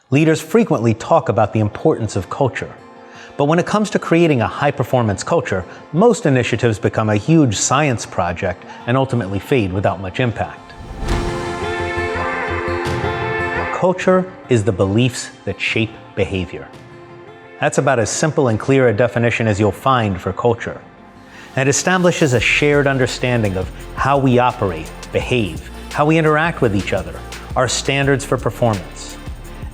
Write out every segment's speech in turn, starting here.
Leaders frequently talk about the importance of culture. But when it comes to creating a high-performance culture, most initiatives become a huge science project and ultimately fade without much impact. Culture is the beliefs that shape behavior. That's about as simple and clear a definition as you'll find for culture. And it establishes a shared understanding of how we operate, behave, how we interact with each other, our standards for performance,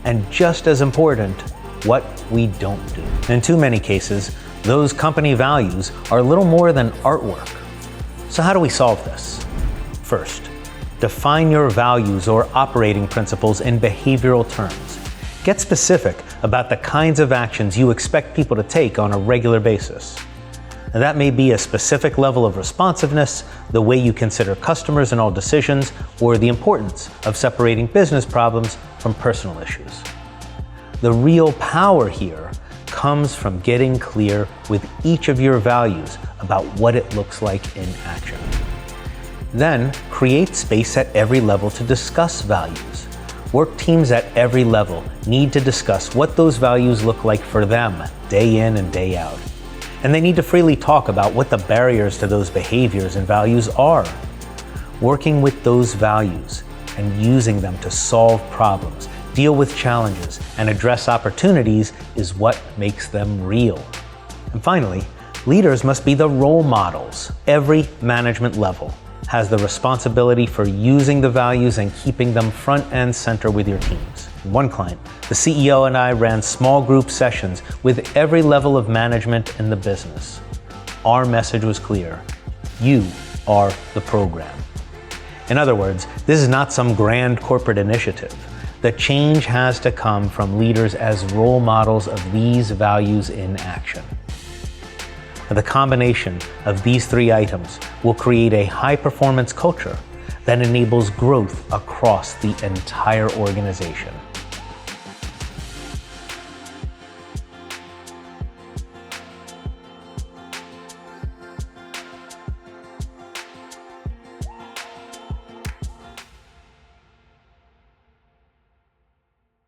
and just as important, what we don't do. In too many cases, those company values are little more than artwork. So how do we solve this? First, define your values or operating principles in behavioral terms. Get specific about the kinds of actions you expect people to take on a regular basis. And that may be a specific level of responsiveness, the way you consider customers in all decisions, or the importance of separating business problems from personal issues. The real power here comes from getting clear with each of your values about what it looks like in action. Then, create space at every level to discuss values. Work teams at every level need to discuss what those values look like for them, day in and day out. And they need to freely talk about what the barriers to those behaviors and values are. Working with those values and using them to solve problems, deal with challenges, and address opportunities is what makes them real. And finally, leaders must be the role models. Every management level has the responsibility for using the values and keeping them front and center with your teams. One client, the CEO and I ran small group sessions with every level of management in the business. Our message was clear: you are the program. In other words, this is not some grand corporate initiative. The change has to come from leaders as role models of these values in action. The combination of these three items will create a high-performance culture that enables growth across the entire organization.